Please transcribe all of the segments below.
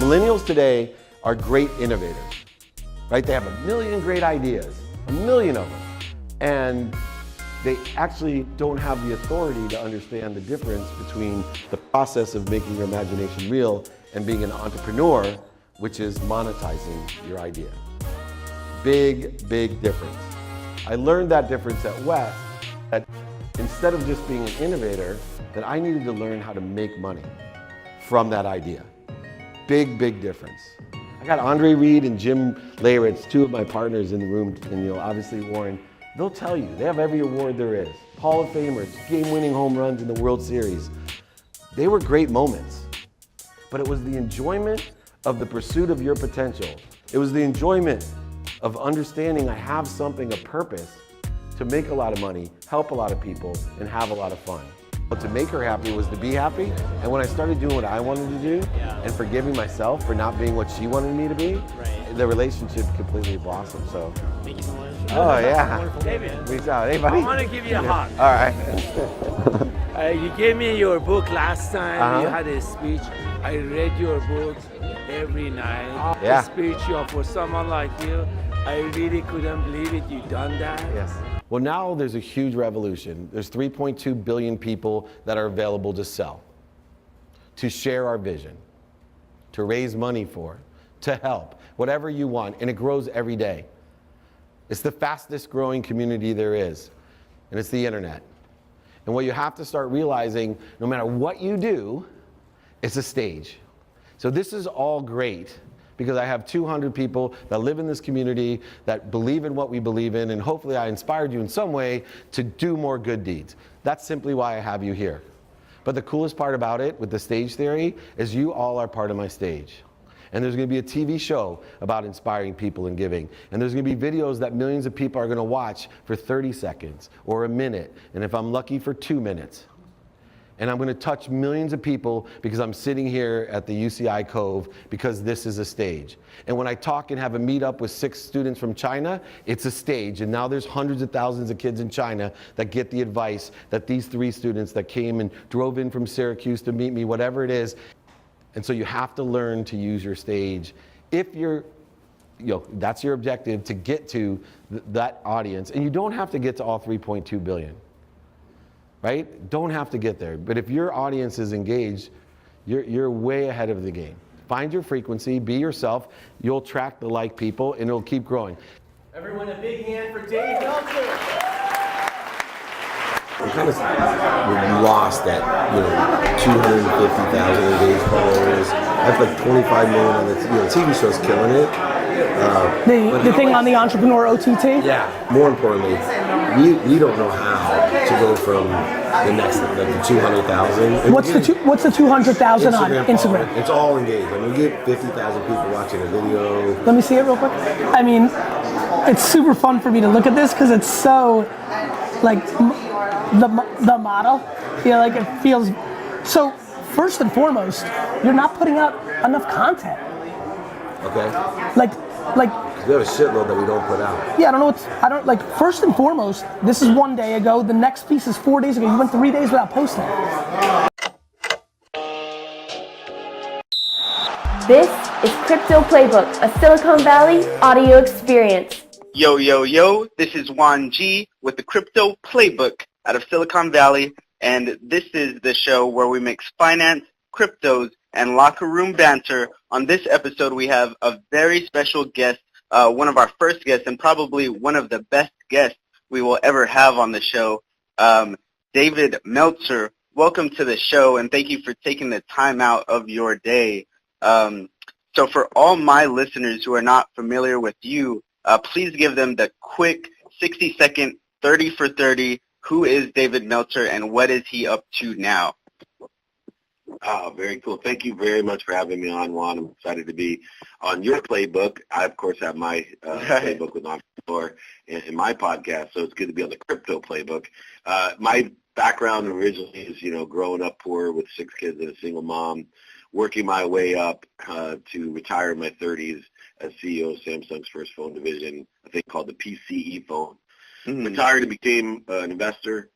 Millennials today are great innovators, right? They have a million great ideas, a million of them. And they actually don't have the authority to understand the difference between the process of making your imagination real and being an entrepreneur, which is monetizing your idea. Big, big difference. I learned that difference at West, that instead of just being an innovator, that I needed to learn how to make money from that idea. Big, big difference. I got Andre Reed and Jim Leyritz, two of my partners in the room, and obviously Warren. They'll tell you, they have every award there is. Hall of Famers, game-winning home runs in the World Series. They were great moments, but it was the enjoyment of the pursuit of your potential. It was the enjoyment of understanding I have something, a purpose, to make a lot of money, help a lot of people, and have a lot of fun. But to make her happy was to be happy, and when I started doing what I wanted to do, and forgiving myself for not being what she wanted me to be, the relationship completely blossomed, so. Thank you so much. Oh, yeah. David, Reach out. Hey, buddy. I want to give you a hug. All right. You gave me your book last time. You had a speech. I read your book every night. Yeah. The speech, for someone like you, I really couldn't believe it. You've done that. Yes. Well, now there's a huge revolution. There's 3.2 billion people that are available to sell, to share our vision, to raise money for, to help, whatever you want, and it grows every day. It's the fastest growing community there is, and it's the internet. And what you have to start realizing, no matter what you do, it's a stage. So this is all great, because I have 200 people that live in this community that believe in what we believe in, and hopefully I inspired you in some way to do more good deeds. That's simply why I have you here. But the coolest part about it, with the stage theory, is you all are part of my stage. And there's gonna be a TV show about inspiring people and giving. And there's gonna be videos that millions of people are gonna watch for 30 seconds or a minute, and if I'm lucky, for 2 minutes. And I'm gonna touch millions of people because I'm sitting here at the UCI Cove because this is a stage. And when I talk and have a meetup with 6 students from China, it's a stage. And now there's hundreds of thousands of kids in China that get the advice that these 3 students that came and drove in from Syracuse to meet me, whatever it is. And so you have to learn to use your stage. If you're, that's your objective, to get to that audience. And you don't have to get to all 3.2 billion. Right? Don't have to get there. But if your audience is engaged, you're way ahead of the game. Find your frequency, be yourself, you'll attract the like people, and it'll keep growing. Everyone, a big hand for David Meltzer. I'm kind of lost at 250,000 engaged followers. I have like 25 million on the TV show's killing it. The thing on the Entrepreneur OTT? Yeah. More importantly, we don't know how to go from the next, like the 200,000. What's the 200,000 on Instagram? It's all engaged. I mean, we get 50,000 people watching a video. Let me see it real quick. I mean, it's super fun for me to look at this because it's so, like, the model. Like it feels. So first and foremost, you're not putting out enough content. Okay. Like. We have a shitload that we don't put out. Yeah, first and foremost, this is 1 day ago, the next piece is 4 days ago. You went 3 days without posting. This is Crypto Playbook, a Silicon Valley audio experience. Yo, yo, yo, this is Juan G with the Crypto Playbook out of Silicon Valley, and this is the show where we mix finance, cryptos, and locker room banter. On this episode, we have a very special guest, one of our first guests, and probably one of the best guests we will ever have on the show, David Meltzer. Welcome to the show, and thank you for taking the time out of your day. So for all my listeners who are not familiar with you, please give them the quick 60-second 30 for 30. Who is David Meltzer, and what is he up to now? Oh, very cool. Thank you very much for having me on, Juan. I'm excited to be on your playbook. I, of course, have my playbook with Entrepreneur in my podcast, so it's good to be on the Crypto Playbook. My background originally is, growing up poor with 6 kids and a single mom, working my way up to retire in my 30s as CEO of Samsung's first phone division, a thing called the PCE phone. Retired and became an investor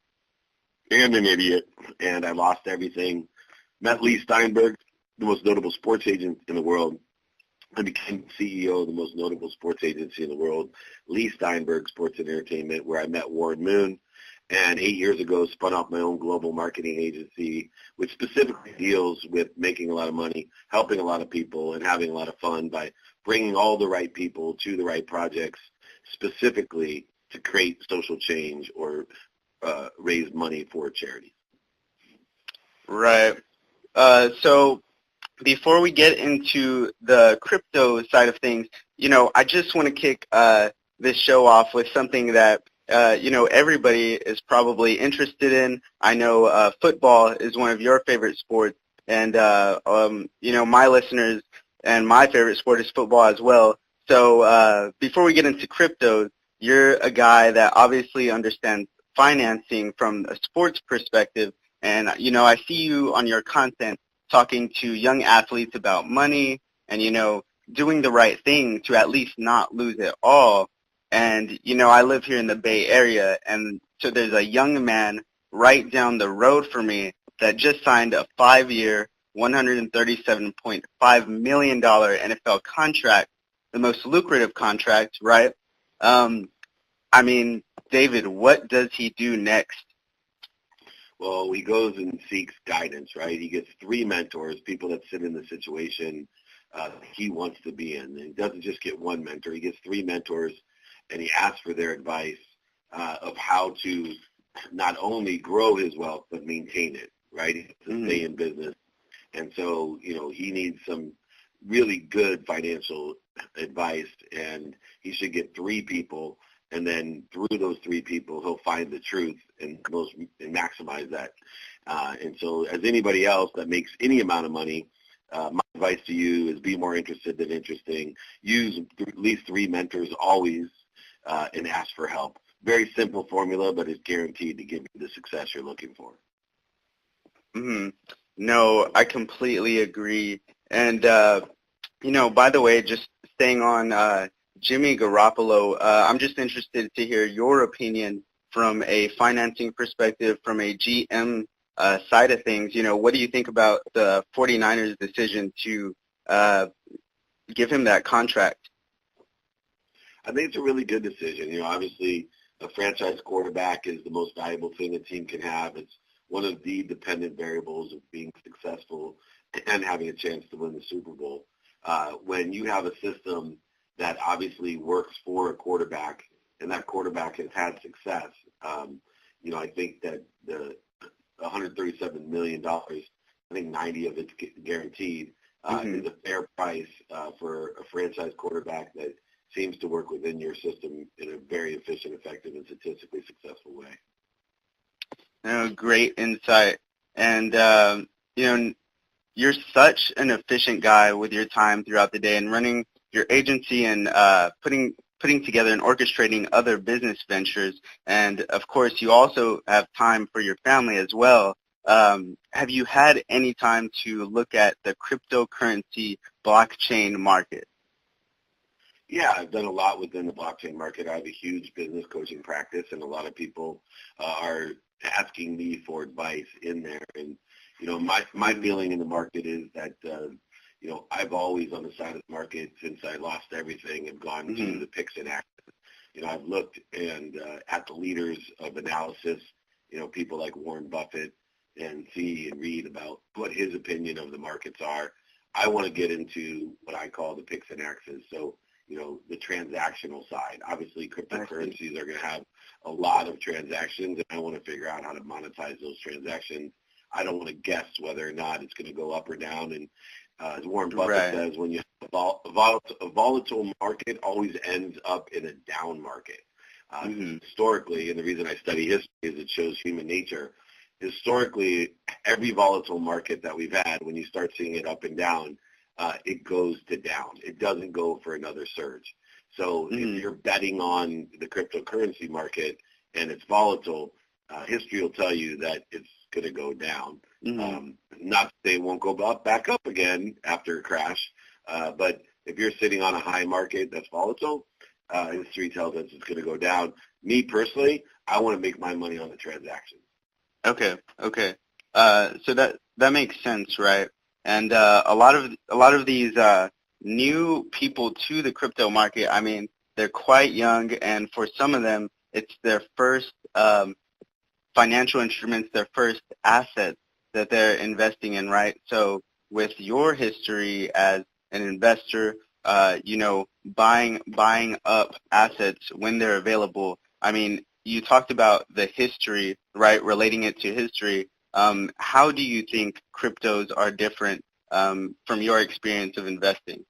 and an idiot, and I lost everything. Met Lee Steinberg, the most notable sports agent in the world. I became CEO of the most notable sports agency in the world, Lee Steinberg Sports and Entertainment, where I met Warren Moon. And 8 years ago, spun off my own global marketing agency, which specifically deals with making a lot of money, helping a lot of people, and having a lot of fun by bringing all the right people to the right projects, specifically to create social change or raise money for charity. Right. So before we get into the crypto side of things, I just want to kick this show off with something that, everybody is probably interested in. I know football is one of your favorite sports, and, my listeners and my favorite sport is football as well. So before we get into crypto, you're a guy that obviously understands financing from a sports perspective, and, I see you on your content talking to young athletes about money and, doing the right thing to at least not lose it all. And, I live here in the Bay Area, and so there's a young man right down the road for me that just signed a 5-year, $137.5 million NFL contract, the most lucrative contract, right? David, what does he do next? Well, he goes and seeks guidance, right? He gets 3 mentors, people that sit in the situation he wants to be in. And he doesn't just get 1 mentor. He gets 3 mentors, and he asks for their advice of how to not only grow his wealth, but maintain it, right? To stay in business. And so, he needs some really good financial advice, and he should get 3 people, and then through those 3 people, he'll find the truth and maximize that. And so as anybody else that makes any amount of money, my advice to you is be more interested than interesting. Use at least 3 mentors always, and ask for help. Very simple formula, but it's guaranteed to give you the success you're looking for. No, I completely agree. And, by the way, just staying on Jimmy Garoppolo, I'm just interested to hear your opinion from a financing perspective, from a GM side of things. What do you think about the 49ers' decision to give him that contract? I think it's a really good decision. Obviously, a franchise quarterback is the most valuable thing a team can have. It's one of the dependent variables of being successful and having a chance to win the Super Bowl. When you have a system that obviously works for a quarterback, and that quarterback has had success, I think that the $137 million, I think 90 of it's guaranteed, is a fair price for a franchise quarterback that seems to work within your system in a very efficient, effective, and statistically successful way. Great insight. And, you're such an efficient guy with your time throughout the day and running your agency and putting together and orchestrating other business ventures. And, of course, you also have time for your family as well. Have you had any time to look at the cryptocurrency blockchain market? Yeah, I've done a lot within the blockchain market. I have a huge business coaching practice, and a lot of people are asking me for advice in there. And, my feeling in the market is that, I've always on the side of the market since I lost everything have gone to the picks and axes. I've looked and at the leaders of analysis, people like Warren Buffett, and see and read about what his opinion of the markets are. I want to get into what I call the picks and axes. So, the transactional side. Obviously, cryptocurrencies are going to have a lot of transactions, and I want to figure out how to monetize those transactions. I don't want to guess whether or not it's going to go up or down. And as Warren Buffett says, when you have a volatile market always ends up in a down market. Historically, and the reason I study history is it shows human nature. Historically, every volatile market that we've had, when you start seeing it up and down, it goes to down. It doesn't go for another surge. So if you're betting on the cryptocurrency market and it's volatile, history will tell you that it's going to go down. Not that they won't go back up again after a crash, but if you're sitting on a high market that's volatile, history tells us it's going to go down. Me personally, I want to make my money on the transaction. Okay. So that makes sense, right? And a lot of these new people to the crypto market, I mean, they're quite young, and for some of them, it's their first financial instruments, their first assets that they're investing in, right? So with your history as an investor, you know, buying up assets when they're available, I mean, you talked about the history, right, relating it to history. How do you think cryptos are different from your experience of investing?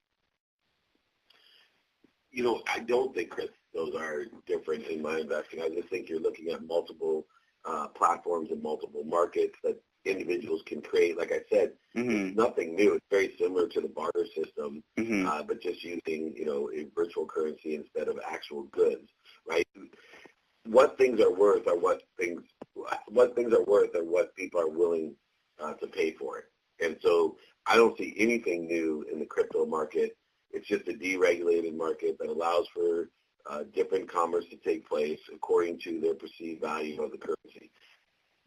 You know, I don't think cryptos are different in my investing. I just think you're looking at multiple platforms and multiple markets that individuals can create. Like I said, it's nothing new. It's very similar to the barter system, but just using, you know, a virtual currency instead of actual goods, right? What things are worth are what things are worth are what people are willing to pay for it. And so I don't see anything new in the crypto market. It's just a deregulated market that allows for different commerce to take place according to their perceived value of the currency.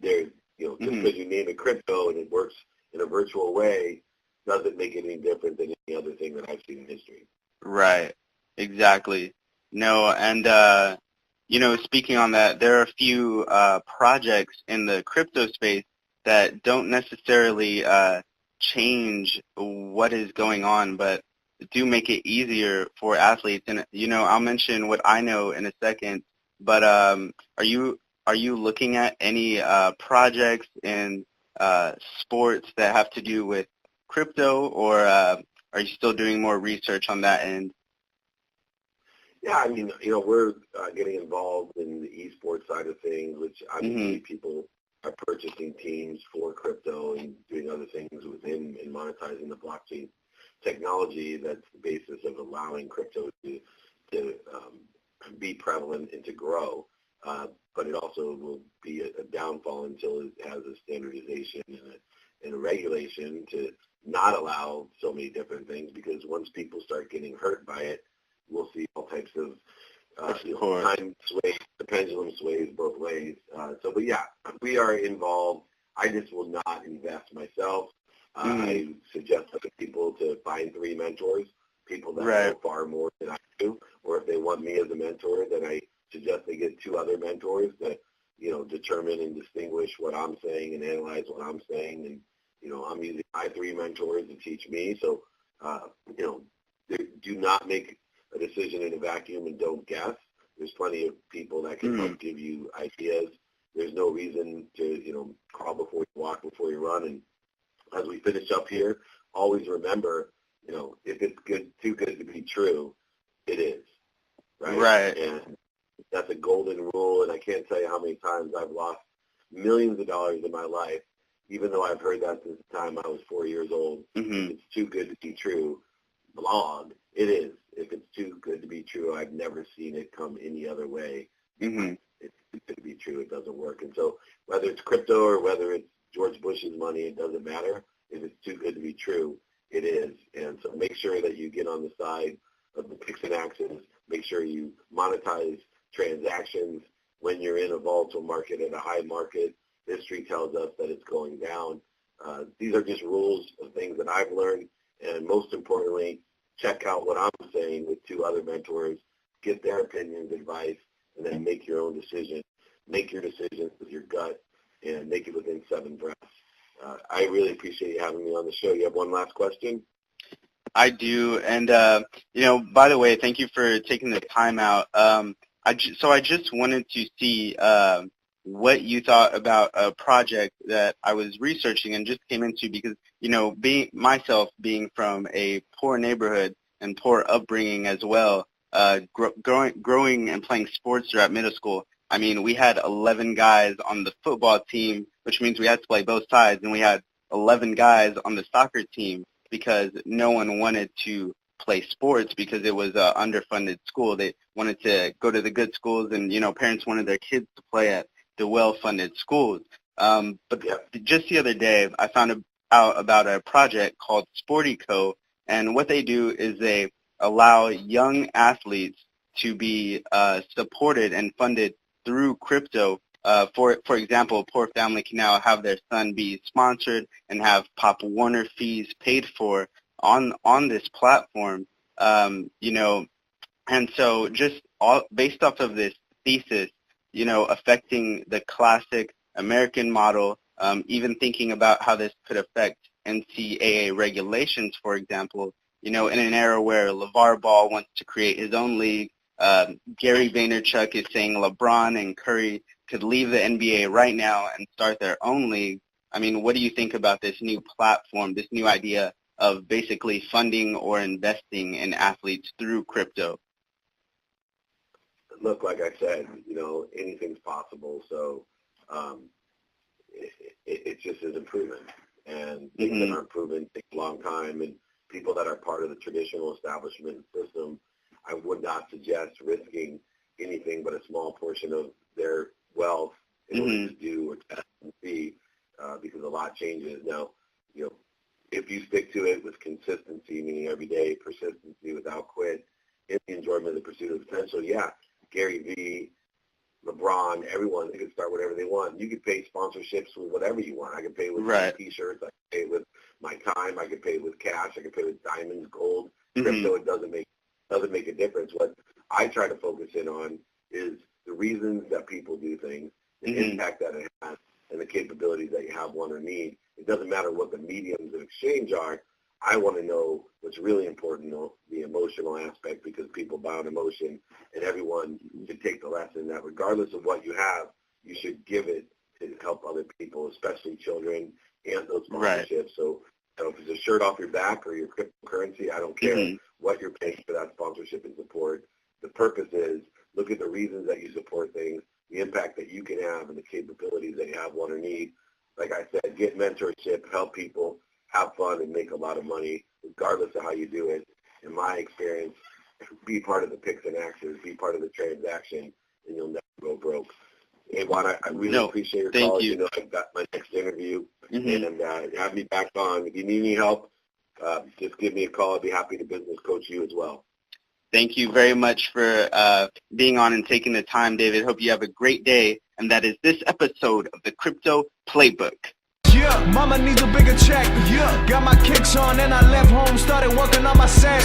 There's, you know, just because you name it crypto and it works in a virtual way doesn't make it any different than any other thing that I've seen in history. Right. Exactly. No, and you know, speaking on that, there are a few projects in the crypto space that don't necessarily change what is going on, but do make it easier for athletes. And, you know, I'll mention what I know in a second, but are you looking at any projects in sports that have to do with crypto, or are you still doing more research on that end? Yeah, I mean, you know, we're getting involved in the esports side of things, which obviously people are purchasing teams for crypto and doing other things within and monetizing the blockchain technology. That's the basis of allowing crypto to be prevalent and to grow. But it also will be a downfall until it has a standardization and a regulation to not allow so many different things, because once people start getting hurt by it, we'll see all types of time sways, the pendulum sways both ways. But yeah, we are involved. I just will not invest myself. I suggest other people to find 3 mentors, people that know far more than I do, or if they want me as a mentor, then I suggest they get 2 other mentors that, you know, determine and distinguish what I'm saying and analyze what I'm saying. And, you know, I'm using my 3 mentors to teach me. So, you know, do not make a decision in a vacuum and don't guess. There's plenty of people that can help give you ideas. There's no reason to, you know, crawl before you walk, before you run. And as we finish up here, always remember, you know, if it's too good to be true, it is. Right. And that's a golden rule. And I can't tell you how many times I've lost millions of dollars in my life, even though I've heard that since the time I was 4 years old. It's too good to be true. Blog, it is. If it's too good to be true, I've never seen it come any other way. It's too good to be true. It doesn't work. And so whether it's crypto or whether it's George Bush's money, it doesn't matter. If it's too good to be true, it is. And so make sure that you get on the side of the picks and axes. Make sure you monetize transactions when you're in a volatile market at a high market. History tells us that it's going down. These are just rules of things that I've learned. And most importantly, check out what I'm saying with 2 other mentors, get their opinions, advice, and then make your own decision. Make your decisions with your gut and make it within 7 breaths. I really appreciate you having me on the show. You have one last question? I do. And, you know, by the way, thank you for taking the time out. So I just wanted to see what you thought about a project that I was researching and just came into, because, you know, being from a poor neighborhood and poor upbringing as well, growing and playing sports throughout middle school. I mean, we had 11 guys on the football team, which means we had to play both sides, and we had 11 guys on the soccer team because no one wanted to play sports because it was an underfunded school. They wanted to go to the good schools, and, you know, parents wanted their kids to play at the well-funded schools. But just the other day, I found out about a project called Sportico, and what they do is they allow young athletes to be supported and funded through crypto, for example, a poor family can now have their son be sponsored and have Pop Warner fees paid for on this platform. And so just based off of this thesis, affecting the classic American model, even thinking about how this could affect NCAA regulations, for example, in an era where LeVar Ball wants to create his own league, Gary Vaynerchuk is saying LeBron and Curry could leave the NBA right now and start their own league. I mean, what do you think about this new platform, this new idea of basically funding or investing in athletes through crypto? Look, like I said, anything's possible. So it just is improvement. And things that aren't proven take a long time. And people that are part of the traditional establishment system, I would not suggest risking anything but a small portion of their wealth in order to do or test and see, because a lot changes. Now, if you stick to it with consistency, meaning every day, persistency without quit, in the enjoyment of the pursuit of potential, yeah, Gary V, LeBron, everyone, they can start whatever they want. You can pay sponsorships with whatever you want. I can pay with T-shirts. I can pay with my time. I can pay with cash. I can pay with diamonds, gold, crypto. It doesn't make a difference. What I try to focus in on is the reasons that people do things, the impact that it has, and the capabilities that you have, want, or need. It doesn't matter what the mediums of exchange are. I want to know what's really important, the emotional aspect, because people buy on emotion, and everyone should take the lesson that regardless of what you have, you should give it to help other people, especially children and those sponsorships. So if it's a shirt off your back or your cryptocurrency, I don't care what you're paying for that sponsorship and support. The purpose is look at the reasons that you support things, the impact that you can have, and the capabilities that you have, want, or need. Like I said, get mentorship, help people, have fun, and make a lot of money, regardless of how you do it. In my experience, be part of the picks and axes, be part of the transaction, and you'll never go broke. Hey, Juan, I really appreciate your call. You. I've got my next interview, and have me back on. If you need any help, just give me a call. I'd be happy to business coach you as well. Thank you very much for being on and taking the time, David. Hope you have a great day. And that is this episode of the Crypto Playbook. Yeah, mama needs a bigger check. Yeah, got my kicks on and I left home. Started working on my set.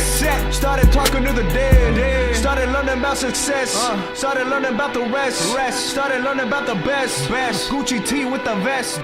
Started talking to the dead. Started learning about success. Started learning about the rest. Started learning about the best. Gucci tee with the vest.